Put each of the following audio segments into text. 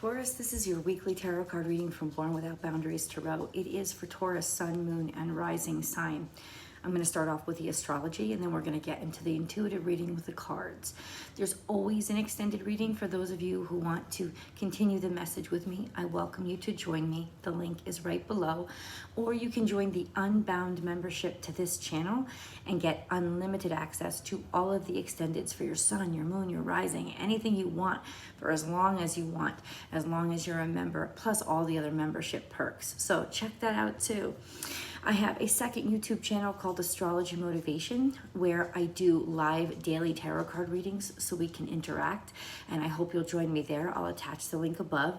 Taurus, this is your weekly tarot card reading from Born Without Boundaries Tarot. It is for Taurus, Sun, Moon, and Rising sign. I'm going to start off with the astrology, and then we're going to get into the intuitive reading with the cards. There's always an extended reading for those of you who want to continue the message with me. I welcome you to join me. The link is right below. Or you can join the Unbound membership to this channel and get unlimited access to all of the extendeds for your sun, your moon, your rising, anything you want for as long as you want, as long as you're a member, plus all the other membership perks. So check that out too. I have a second YouTube channel called Astrology Motivation, where I do live daily tarot card readings so we can interact, and I hope you'll join me there. I'll attach the link above.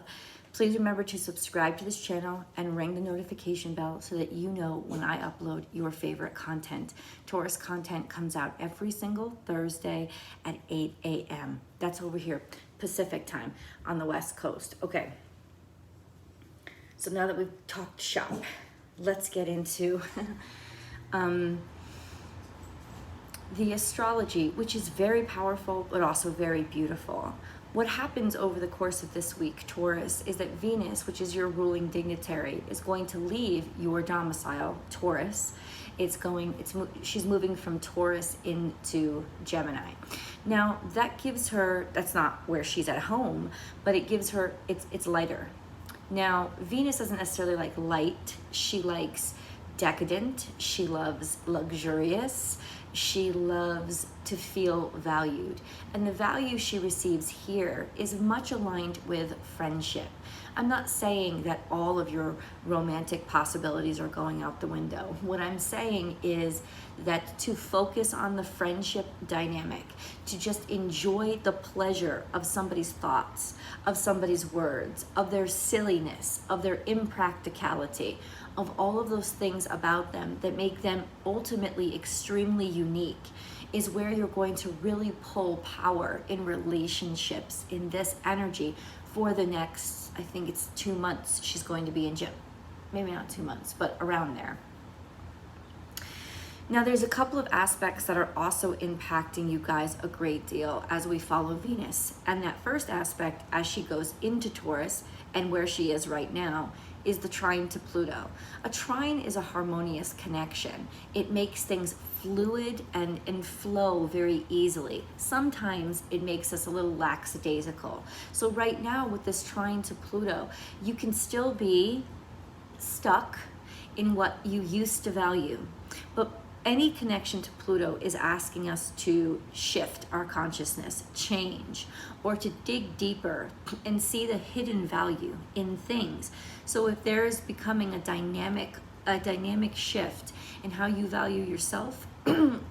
Please remember to subscribe to this channel and ring the notification bell so that you know when I upload your favorite content. Taurus content comes out every single Thursday at 8 a.m. That's over here, Pacific time on the West Coast. Okay, so now that we've talked shop, let's get into the astrology, which is very powerful, but also very beautiful. What happens over the course of this week, Taurus, is that Venus, which is your ruling dignitary, is going to leave your domicile, Taurus. She's moving from Taurus into Gemini. Now, that gives her, that's not where she's at home, but it gives her, it's lighter. Now, Venus doesn't necessarily like light. She likes decadent. She loves luxurious. She loves to feel valued. And the value she receives here is much aligned with friendship. I'm not saying that all of your romantic possibilities are going out the window. What I'm saying is that to focus on the friendship dynamic, to just enjoy the pleasure of somebody's thoughts, of somebody's words, of their silliness, of their impracticality, of all of those things about them that make them ultimately extremely unique, is where you're going to really pull power in relationships in this energy for the next, I think it's 2 months she's going to be in gym. Maybe not 2 months, but around there. Now, there's a couple of aspects that are also impacting you guys a great deal as we follow Venus. And that first aspect, as she goes into Taurus and where she is right now, is the trine to Pluto. A trine is a harmonious connection. It makes things fluid and flow very easily. Sometimes it makes us a little lackadaisical. So right now with this trine to Pluto, you can still be stuck in what you used to value. But any connection to Pluto is asking us to shift our consciousness, change, or to dig deeper and see the hidden value in things. So if there is becoming a dynamic shift in how you value yourself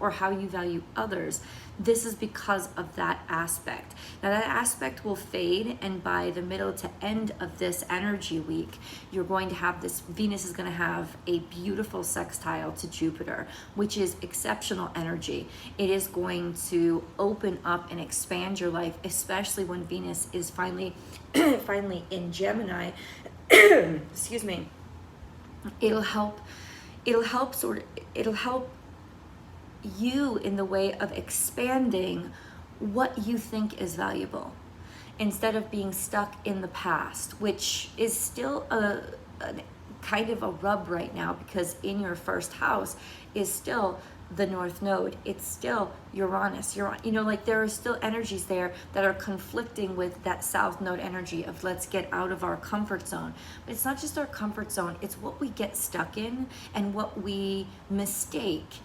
or how you value others, this is because of that aspect. Now that aspect will fade, and by the middle to end of this energy week, you're going to have this, Venus is going to have a beautiful sextile to Jupiter, which is exceptional energy. It is going to open up and expand your life, especially when Venus is finally in Gemini. Excuse me. It'll help you in the way of expanding what you think is valuable, instead of being stuck in the past, which is still a kind of a rub right now, because in your first house is still the North Node. It's still Uranus. Like there are still energies there that are conflicting with that South Node energy of let's get out of our comfort zone. But it's not just our comfort zone, it's what we get stuck in and what we mistake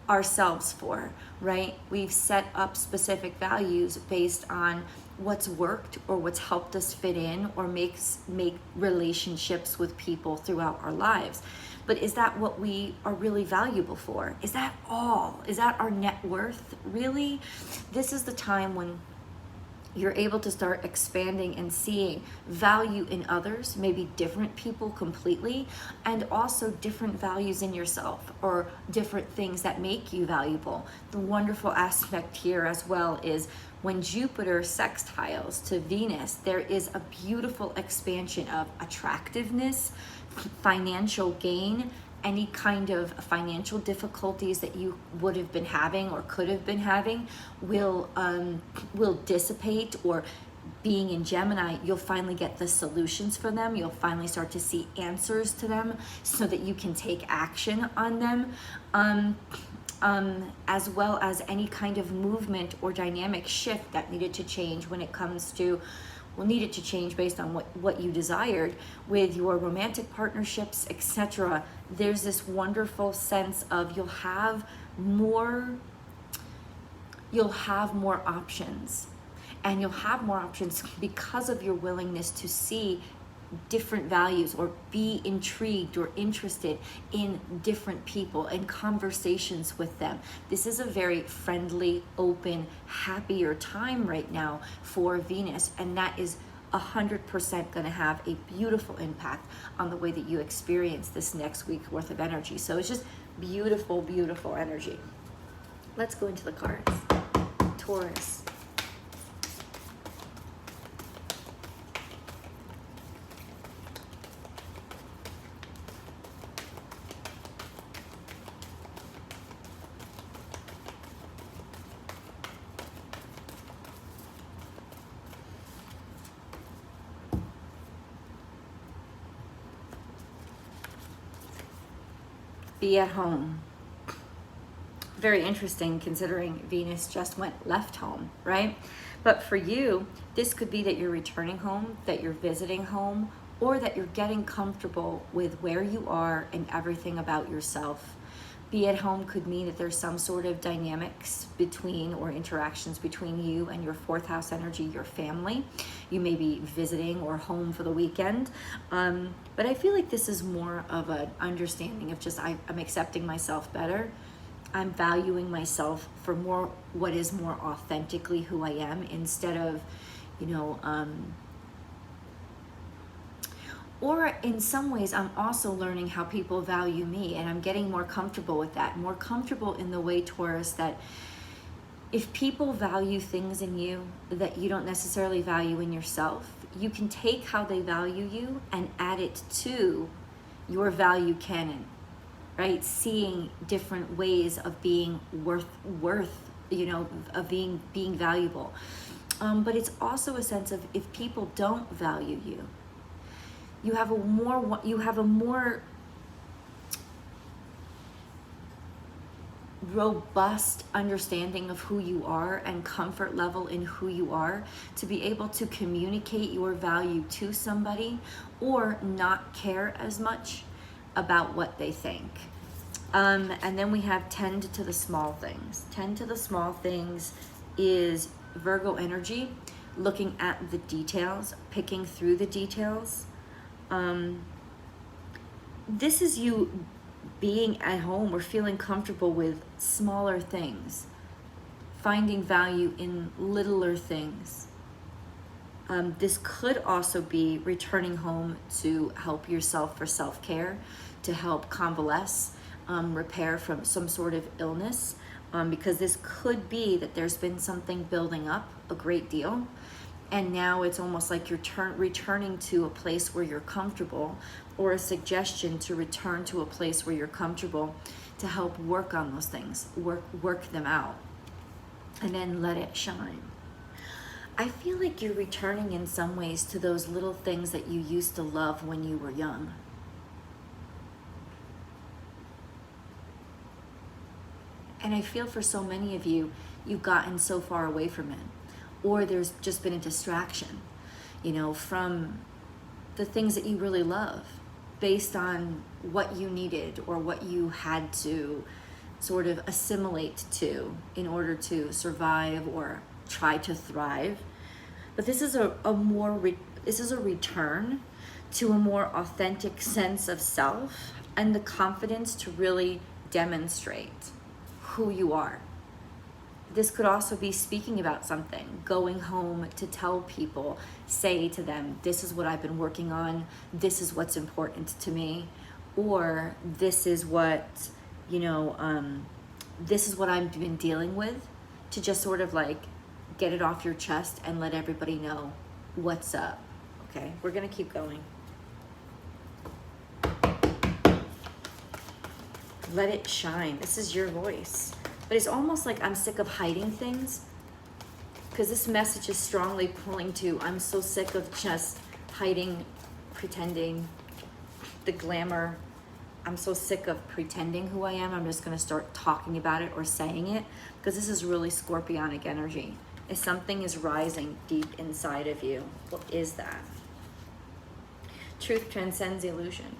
ourselves for, right? We've set up specific values based on what's worked or what's helped us fit in or make relationships with people throughout our lives. But is that what we are really valuable for? Is that all? Is that our net worth? Really? This is the time when you're able to start expanding and seeing value in others, maybe different people completely, and also different values in yourself or different things that make you valuable. The wonderful aspect here as well is when Jupiter sextiles to Venus, there is a beautiful expansion of attractiveness, financial gain, any kind of financial difficulties that you would have been having or could have been having will dissipate or being in Gemini, you'll finally get the solutions for them. You'll finally start to see answers to them so that you can take action on them. As well as any kind of movement or dynamic shift that needed to change when it comes to, well, needed to change based on what you desired with your romantic partnerships, etc. There's this wonderful sense of you'll have more options. And you'll have more options because of your willingness to see different values or be intrigued or interested in different people and conversations with them. This is a very friendly, open, happier time right now for Venus, and that is 100% going to have a beautiful impact on the way that you experience this next week worth of energy. So it's just beautiful, beautiful energy. Let's go into the cards. Taurus. Be at home. Very interesting considering Venus just went left home, right? But for you, this could be that you're returning home, that you're visiting home, or that you're getting comfortable with where you are and everything about yourself. Be at home could mean that there's some sort of dynamics between or interactions between you and your fourth house energy, your family. You may be visiting or home for the weekend. But I feel like this is more of an understanding of just I'm accepting myself better. I'm valuing myself for what is more authentically who I am instead of, or in some ways, I'm also learning how people value me, and I'm getting more comfortable with that. More comfortable in the way, Taurus, that if people value things in you that you don't necessarily value in yourself, you can take how they value you and add it to your value canon, right? Seeing different ways of being worth, of being valuable. But it's also a sense of if people don't value you, you have a more robust understanding of who you are and comfort level in who you are to be able to communicate your value to somebody or not care as much about what they think. And then we have tend to the small things. Tend to the small things is Virgo energy, looking at the details, picking through the details. This is you being at home or feeling comfortable with smaller things, finding value in littler things. This could also be returning home to help yourself for self-care, to help convalesce, repair from some sort of illness, because this could be that there's been something building up a great deal. And now it's almost like you're returning to a place where you're comfortable, or a suggestion to return to a place where you're comfortable to help work on those things, work them out, and then let it shine. I feel like you're returning in some ways to those little things that you used to love when you were young. And I feel for so many of you, you've gotten so far away from it. Or there's just been a distraction, from the things that you really love based on what you needed or what you had to sort of assimilate to in order to survive or try to thrive. But this is a return to a more authentic sense of self and the confidence to really demonstrate who you are. This could also be speaking about something, going home to tell people, say to them, this is what I've been working on, this is what's important to me, or this is what, this is what I've been dealing with, to just sort of like get it off your chest and let everybody know what's up. Okay, we're gonna keep going. Let it shine. This is your voice. But it's almost like I'm sick of hiding things. because this message is strongly pulling to, I'm so sick of just hiding, pretending, the glamour. I'm so sick of pretending who I am. I'm just going to start talking about it or saying it, because this is really Scorpionic energy. If something is rising deep inside of you, what is that? Truth transcends illusion.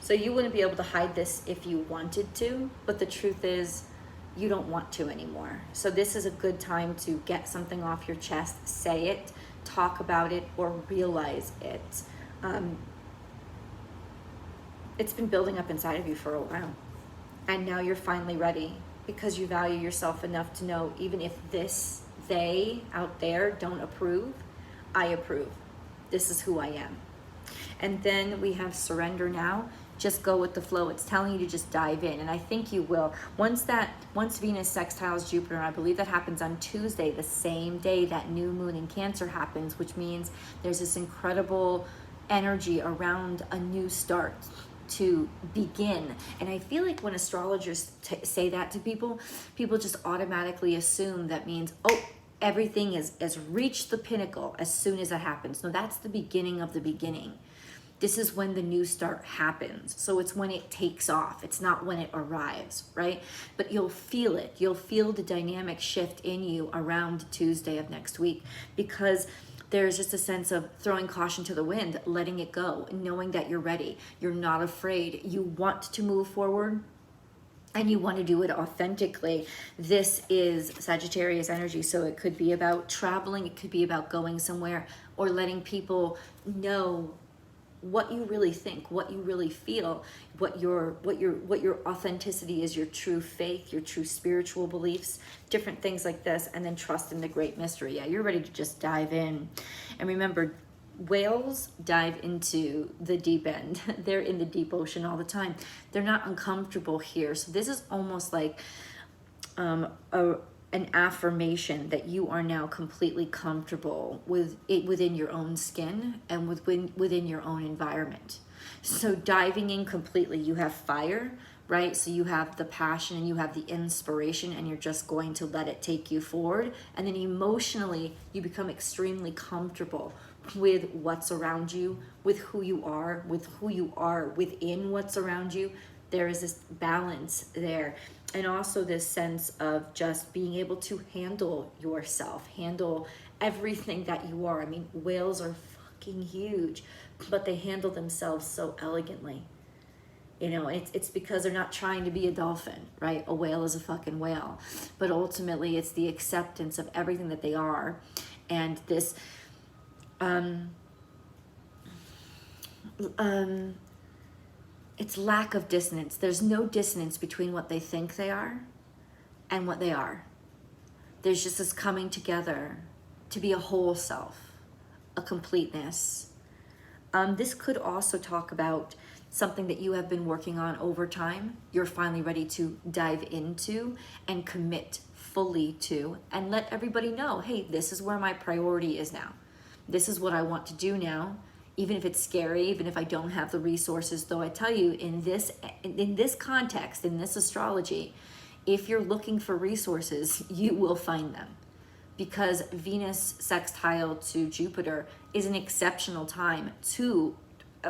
So you wouldn't be able to hide this if you wanted to, but the truth is you don't want to anymore. So this is a good time to get something off your chest, say it, talk about it, or realize it. It's been building up inside of you for a while. And now you're finally ready, because you value yourself enough to know, even if they out there don't approve, I approve. This is who I am. And then we have surrender now. Just go with the flow. It's telling you to just dive in, and I think you will. Once Venus sextiles Jupiter, and I believe that happens on Tuesday, the same day that new moon in Cancer happens, which means there's this incredible energy around a new start to begin. And I feel like when astrologers say that to people, people just automatically assume that means, oh, everything has reached the pinnacle as soon as it happens. No, that's the beginning of the beginning. This is when the new start happens. So it's when it takes off. It's not when it arrives, right? But you'll feel it. You'll feel the dynamic shift in you around Tuesday of next week, because there's just a sense of throwing caution to the wind, letting it go, knowing that you're ready. You're not afraid. You want to move forward, and you want to do it authentically. This is Sagittarius energy, so it could be about traveling, it could be about going somewhere, or letting people know what you really think, what you really feel, what your authenticity is, your true faith, your true spiritual beliefs, different things like this, and then trust in the great mystery. Yeah, you're ready to just dive in. And remember, whales dive into the deep end. They're in the deep ocean all the time. They're not uncomfortable here. So this is almost like an affirmation that you are now completely comfortable with it within your own skin and within your own environment. So diving in completely, you have fire, right? So you have the passion and you have the inspiration, and you're just going to let it take you forward. And then emotionally, you become extremely comfortable with what's around you, with who you are within what's around you. There is this balance there. And also this sense of just being able to handle yourself, handle everything that you are. I mean, whales are fucking huge, but they handle themselves so elegantly. You know, it's because they're not trying to be a dolphin, right? A whale is a fucking whale. But ultimately, it's the acceptance of everything that they are. And this, it's lack of dissonance. There's no dissonance between what they think they are and what they are. There's just this coming together to be a whole self, a completeness. This could also talk about something that you have been working on over time. You're finally ready to dive into and commit fully to, and let everybody know, hey, this is where my priority is now. This is what I want to do now. Even if it's scary, even if I don't have the resources, though I tell you, in this context, in this astrology, if you're looking for resources, you will find them. Because Venus sextile to Jupiter is an exceptional time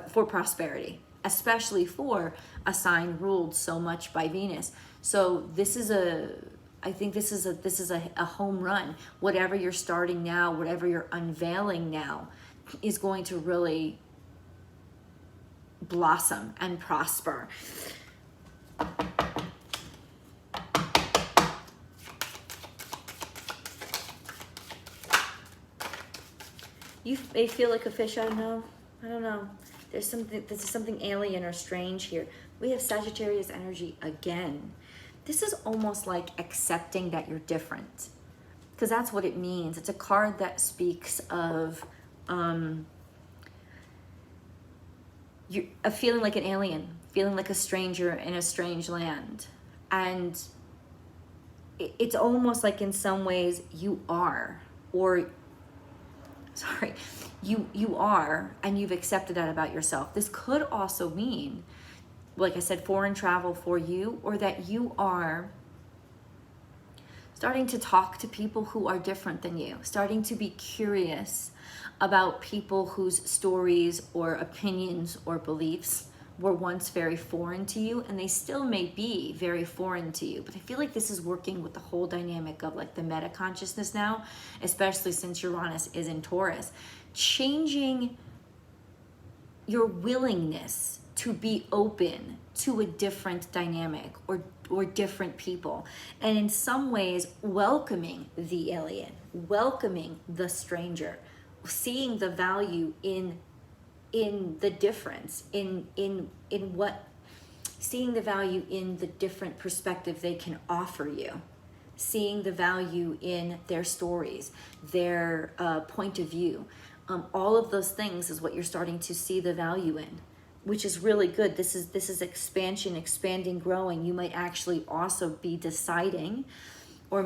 for prosperity, especially for a sign ruled so much by Venus. So I think this is a home run. Whatever you're starting now, whatever you're unveiling now, is going to really blossom and prosper. You may feel like a fish out of no. I don't know. There's something alien or strange here. We have Sagittarius energy again. This is almost like accepting that you're different, because that's what it means. It's a card that speaks of you're feeling like an alien, feeling like a stranger in a strange land. And it's almost like in some ways you are, you are, and you've accepted that about yourself. This could also mean, like I said, foreign travel for you, or that you are starting to talk to people who are different than you, starting to be curious about people whose stories or opinions or beliefs were once very foreign to you, and they still may be very foreign to you. But I feel like this is working with the whole dynamic of like the meta consciousness now, especially since Uranus is in Taurus, changing your willingness to be open to a different dynamic or different people, and in some ways welcoming the alien, welcoming the stranger, seeing the value in the difference, in what, seeing the value in the different perspective they can offer you, seeing the value in their stories, their point of view. All of those things is what you're starting to see the value in, which is really good. This is expansion, expanding, growing. You might actually also be deciding, or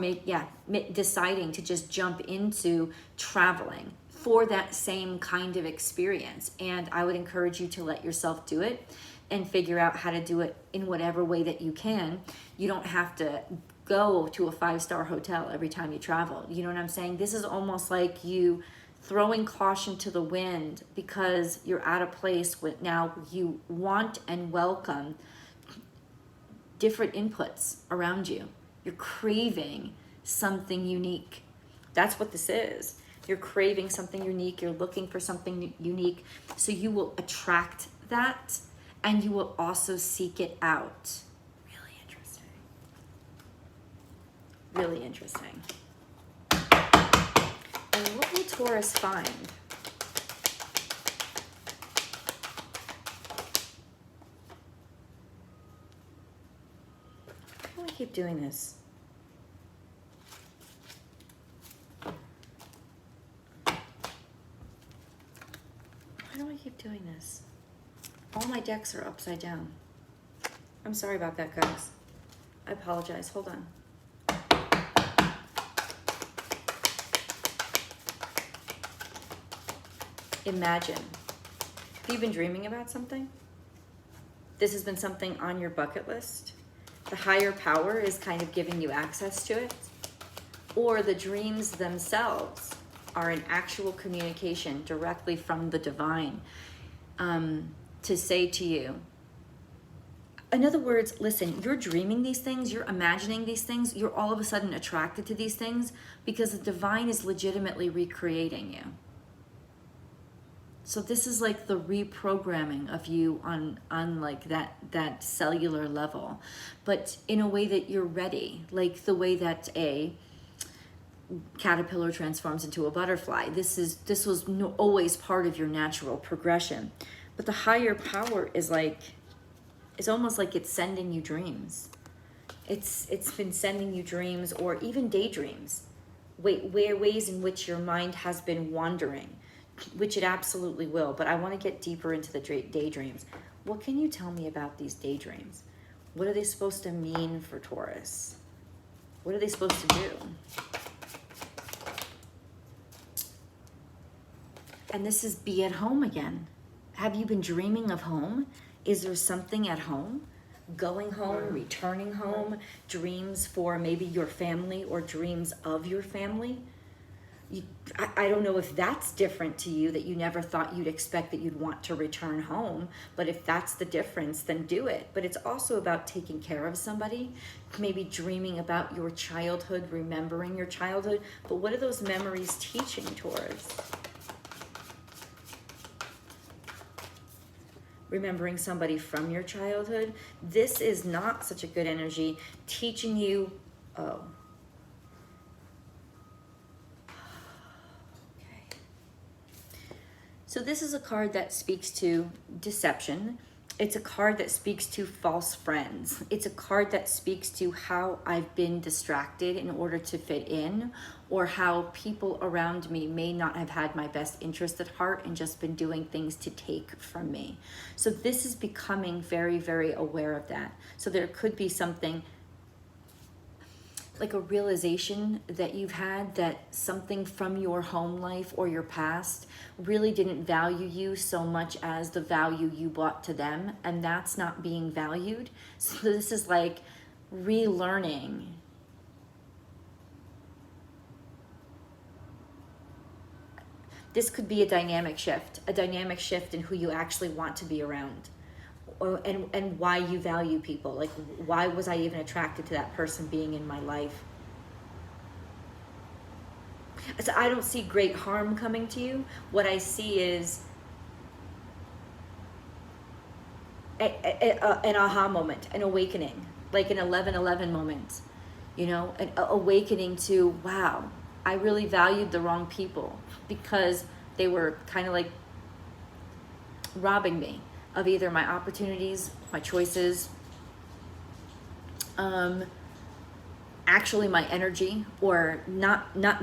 deciding to just jump into traveling for that same kind of experience. And I would encourage you to let yourself do it and figure out how to do it in whatever way that you can. You don't have to go to a 5-star hotel every time you travel. You know what I'm saying? This is almost like you throwing caution to the wind because you're at a place where now you want and welcome different inputs around you. You're craving something unique. That's what this is. You're craving something unique. You're looking for something unique. So you will attract that, and you will also seek it out. Really interesting. Really interesting. And what will Taurus find? Why do I keep doing this? Why do I keep doing this? All my decks are upside down. I'm sorry about that, guys. I apologize. Hold on. Imagine. Have you been dreaming about something? This has been something on your bucket list. The higher power is kind of giving you access to it. Or the dreams themselves are an actual communication directly from the divine to say to you. In other words, listen, you're dreaming these things, you're imagining these things, you're all of a sudden attracted to these things because the divine is legitimately recreating you. So this is like the reprogramming of you on like that cellular level, but in a way that you're ready, like the way that a caterpillar transforms into a butterfly. This was always part of your natural progression, but the higher power is like, it's almost like it's sending you dreams. It's been sending you dreams or even daydreams, ways in which your mind has been wandering, which it absolutely will. But I want to get deeper into the daydreams. What can you tell me about these daydreams? What are they supposed to mean for Taurus? What are they supposed to do? And this is be at home again. Have you been dreaming of home? Is there something at home? Going home, returning home, dreams for maybe your family or dreams of your family? I don't know if that's different to you, that you never thought you'd expect that you'd want to return home. But if that's the difference, then do it. But it's also about taking care of somebody, maybe dreaming about your childhood, remembering your childhood. But what are those memories teaching towards? Remembering somebody from your childhood. This is not such a good energy teaching you, oh. Okay. So this is a card that speaks to deception. It's a card that speaks to false friends. It's a card that speaks to how I've been distracted in order to fit in, or how people around me may not have had my best interest at heart and just been doing things to take from me. So this is becoming very, very aware of that. So there could be something like a realization that you've had that something from your home life or your past really didn't value you so much as the value you brought to them, and that's not being valued. So this is like relearning this could be a dynamic shift in who you actually want to be around, and why you value people. Like, why was I even attracted to that person being in my life? So I don't see great harm coming to you. What I see is an aha moment, an awakening, like an 11:11 moment, you know, an awakening to, wow, I really valued the wrong people because they were kind of like robbing me of either my opportunities, my choices, actually my energy, or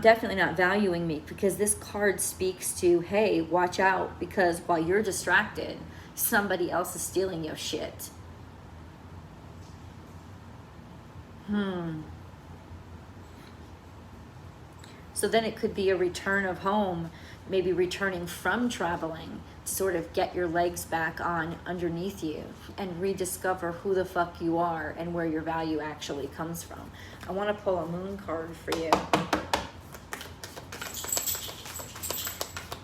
definitely not valuing me, because this card speaks to, hey, watch out, because while you're distracted, somebody else is stealing your shit. So then it could be a return of home, maybe returning from traveling to sort of get your legs back on underneath you and rediscover who the fuck you are and where your value actually comes from. I want to pull a moon card for you.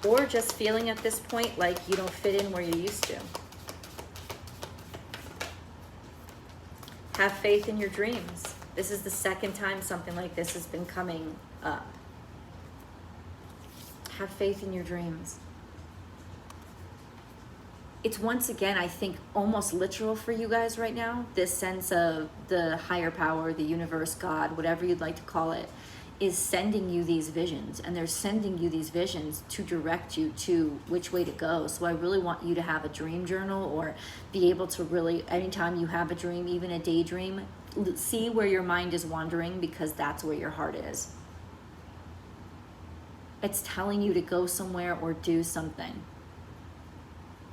Or just feeling at this point like you don't fit in where you used to. Have faith in your dreams. This is the second time something like this has been coming up. Have faith in your dreams. It's once again, I think, almost literal for you guys right now. This sense of the higher power, the universe, God, whatever you'd like to call it, is sending you these visions. And they're sending you these visions to direct you to which way to go. So I really want you to have a dream journal, or be able to really, anytime you have a dream, even a daydream, see where your mind is wandering, because that's where your heart is. It's telling you to go somewhere or do something.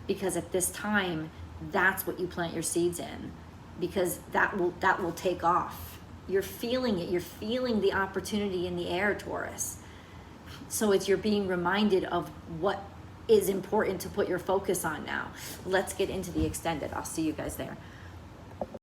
Because at this time, that's what you plant your seeds in, because that will take off. You're feeling it. You're feeling the opportunity in the air, Taurus. So you're being reminded of what is important to put your focus on now. Let's get into the extended. I'll see you guys there.